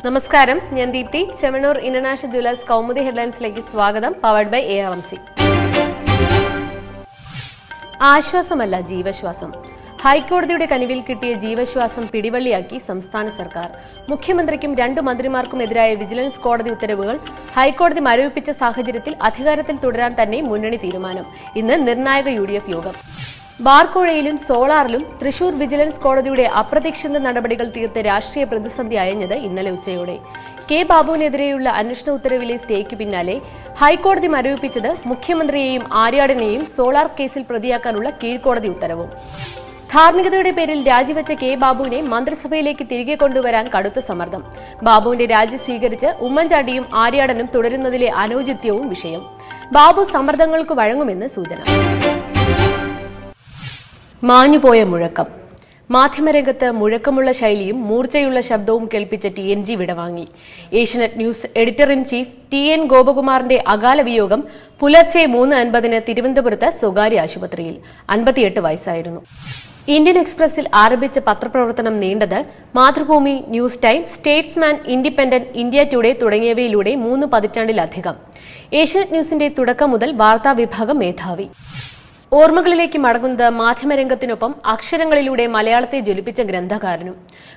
നമസ്കാരം, ഞാൻ Deepthi. Chemmanur international jewellers Kaumudi ഹെഡ്ലൈൻസിലേക്ക് സ്വാഗതം. Powered by ARMC. ആശ്വാസമല്ല ജീവശ്വാസം. ഹൈക്കോടതിയുടെ കനിവിൽ കിട്ടിയ ജീവശ്വാസം പിടിവള്ളിയാക്കി സംസ്ഥാന സർക്കാർ. മുഖ്യമന്ത്രിക്കും 2 മന്ത്രിമാർക്കും എതിരായ വിജിലൻസ് കോടതി ഉത്തരവുകൾ ഹൈക്കോടതി മരവിപ്പിച്ച സാഹചര്യത്തിൽ അധികാരത്തിൽ തുടരാൻ തന്നെ മുന്നണി തീരുമാനം. ഇന്ന് നിർണായക UDF യോഗം. ബാർക്കോഴയിലും സോളാറിലും തൃശൂർ വിജിലൻസ് കോടതിയുടെ അപ്രതീക്ഷിത നടപടികൾ തീർത്ത് രാഷ്ട്രീയ പ്രതിസന്ധി അയഞ്ഞത് ഇന്നലെ ഉച്ചയോടെ. കെ ബാബുവിനെതിരെയുള്ള അന്വേഷണ ഉത്തരവിലെ സ്റ്റേക്ക് പിന്നാലെ ഹൈക്കോടതി മരവിപ്പിച്ചത് മുഖ്യമന്ത്രിയെയും ആര്യാടനെയും സോളാർ കേസിൽ പ്രതിയാക്കാനുള്ള കീഴ്ക്കോടതി ഉത്തരവും. ധാർമ്മികതയുടെ പേരിൽ രാജിവെച്ച കെ ബാബുവിനെ മന്ത്രിസഭയിലേക്ക് തിരികെ കൊണ്ടുവരാൻ കടുത്ത സമ്മർദ്ദം. ബാബുവിന്റെ രാജി സ്വീകരിച്ച് ഉമ്മൻചാണ്ടിയും ആര്യാടനും തുടരുന്നതിലെ അനൌചിത്യവും വിഷയം. ബാബു സമ്മർദ്ദങ്ങൾക്ക് വഴങ്ങുമെന്ന് സൂചന. മാഞ്ഞുപോയ മുഴക്കം. മാധ്യമരംഗത്ത് മുഴക്കമുള്ള ശൈലിയും മൂർച്ചയുള്ള ശബ്ദവും കേൾപ്പിച്ച TNG വിടവാങ്ങി. Asianet news editor in chief TN ഗോപകുമാറിന്റെ അകാല വിയോഗം പുലർച്ചെ 3:50 തിരുവനന്തപുരത്ത് സ്വകാര്യ ആശുപത്രിയിൽ. 58 വയസ്സായിരുന്നു. ഇന്ത്യൻ എക്സ്പ്രസിൽ ആരംഭിച്ച പത്രപ്രവർത്തനം നീണ്ടത് Mathrubhumi, news time, Statesman, Independent, India today തുടങ്ങിയവയിലൂടെ 3 പതിറ്റാണ്ടിലധികം. ഏഷ്യനെറ്റ് ന്യൂസിന്റെ തുടക്കം മുതൽ വാർത്താ വിഭാഗം മേധാവി. ഓർമ്മകളിലേക്ക് മടങ്ങുന്നത് മാധ്യമരംഗത്തിനൊപ്പം അക്ഷരങ്ങളിലൂടെ മലയാളത്തെ ജ്വലിപ്പിച്ച ഗ്രന്ഥകാരനും.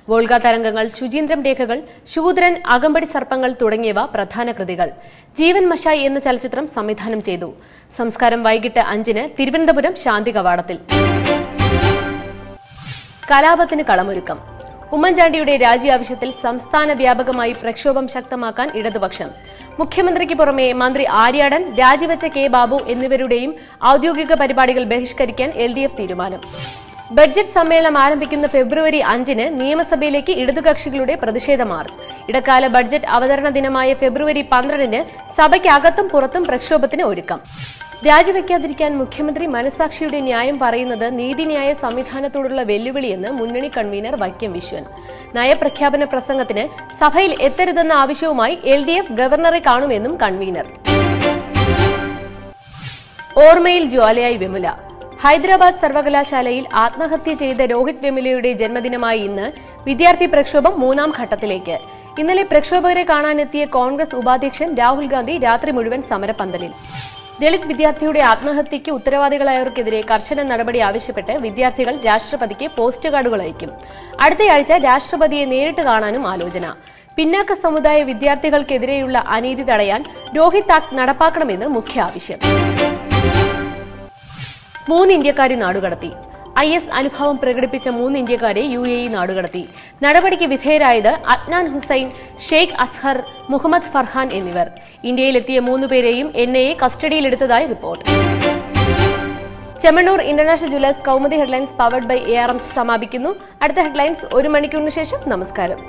വോൾഗ തരംഗങ്ങൾ, ശുചീന്ദ്രം രേഖകൾ, ശൂദ്രൻ, അകമ്പടി സർപ്പങ്ങൾ തുടങ്ങിയവ പ്രധാന കൃതികൾ. ജീവൻ മഷായി എന്ന ചലച്ചിത്രം സംവിധാനം ചെയ്തു. സംസ്കാരം വൈകിട്ട് 5 തിരുവനന്തപുരം ശാന്തി കവാടത്തിൽ. കലാപത്തിന് കളമൊരുക്കം. ഉമ്മൻചാണ്ടിയുടെ രാജി ആവശ്യത്തിൽ സംസ്ഥാന വ്യാപകമായി പ്രക്ഷോഭം ശക്തമാക്കാൻ ഇടതുപക്ഷം. മുഖ്യമന്ത്രിക്ക് പുറമെ മന്ത്രി ആര്യാടൻ, രാജിവെച്ച കെ ബാബു എന്നിവരുടെയും ഔദ്യോഗിക പരിപാടികൾ ബഹിഷ്കരിക്കാൻ LDF തീരുമാനം. ബഡ്ജറ്റ് സമ്മേളനം ആരംഭിക്കുന്ന ഫെബ്രുവരി 5 നിയമസഭയിലേക്ക് ഇടതുകക്ഷികളുടെ പ്രതിഷേധ മാർച്ച്. ഇടക്കാല ബഡ്ജറ്റ് അവതരണ ദിനമായ ഫെബ്രുവരി 12 സഭയ്ക്ക് അകത്തും പുറത്തും പ്രക്ഷോഭത്തിന് ഒരുക്കം. രാജിവെക്കാതിരിക്കാൻ മുഖ്യമന്ത്രി മനസാക്ഷിയുടെ ന്യായം പറയുന്നത് നീതിന്യായ സംവിധാനത്തോടുള്ള വെല്ലുവിളിയെന്ന് മുന്നണി കൺവീനർ വൈക്കം വിശ്വൻ. നയപ്രഖ്യാപന പ്രസംഗത്തിന് സഭയിൽ എത്തരുതെന്ന ആവശ്യവുമായി LDF ഗവർണറെ കാണുമെന്നും കൺവീനർ. ഓർമ്മയിൽ ജ്വാലയായി വിമല. ഹൈദരാബാദ് സർവകലാശാലയിൽ ആത്മഹത്യ ചെയ്ത രോഹിത് വെമുലയുടെ ജന്മദിനമായ ഇന്ന് വിദ്യാർത്ഥി പ്രക്ഷോഭം 3ാം ഘട്ടത്തിലേക്ക്. ഇന്നലെ പ്രക്ഷോഭകരെ കാണാനെത്തിയ കോൺഗ്രസ് ഉപാധ്യക്ഷൻ രാഹുൽ ഗാന്ധി രാത്രി മുഴുവൻ സമരപ്പന്തലിൽ. ദളിത് വിദ്യാർത്ഥിയുടെ ആത്മഹത്യയ്ക്ക് ഉത്തരവാദികളായവർക്കെതിരെ കർശന നടപടി ആവശ്യപ്പെട്ട് വിദ്യാർത്ഥികൾ രാഷ്ട്രപതിക്ക് പോസ്റ്റ് കാർഡുകൾ അയക്കും. അടുത്തയാഴ്ച രാഷ്ട്രപതിയെ നേരിട്ട് കാണാനും ആലോചന. പിന്നാക്ക സമുദായ വിദ്യാർത്ഥികൾക്കെതിരെയുള്ള അനീതി തടയാൻ രോഹിത് ആക്ട് നടപ്പാക്കണമെന്ന് മുഖ്യ ആവശ്യം. 3 ഇന്ത്യക്കാരെ നാടുകടത്തി. IS അനുഭവം പ്രകടിപ്പിച്ച 3 ഇന്ത്യക്കാരെ UAE നാടുകടത്തി. നടപടിക്ക് വിധേയരായത് അദ്നാൻ ഹുസൈൻ, ഷെയ്ഖ് അസ്ഹർ, മുഹമ്മദ് ഫർഹാൻ എന്നിവർ. ഇന്ത്യയിലെത്തിയ 3 പേരെയും NIA കസ്റ്റഡിയിലെടുത്തതായി report. Chemmanur international jewellers Kaumudi headlines powered by ARMC സമാപിക്കുന്നു. അടുത്ത ഹെഡ്ലൈൻസ് 1 മണിക്കൂറിന് ശേഷം. നമസ്കാരം.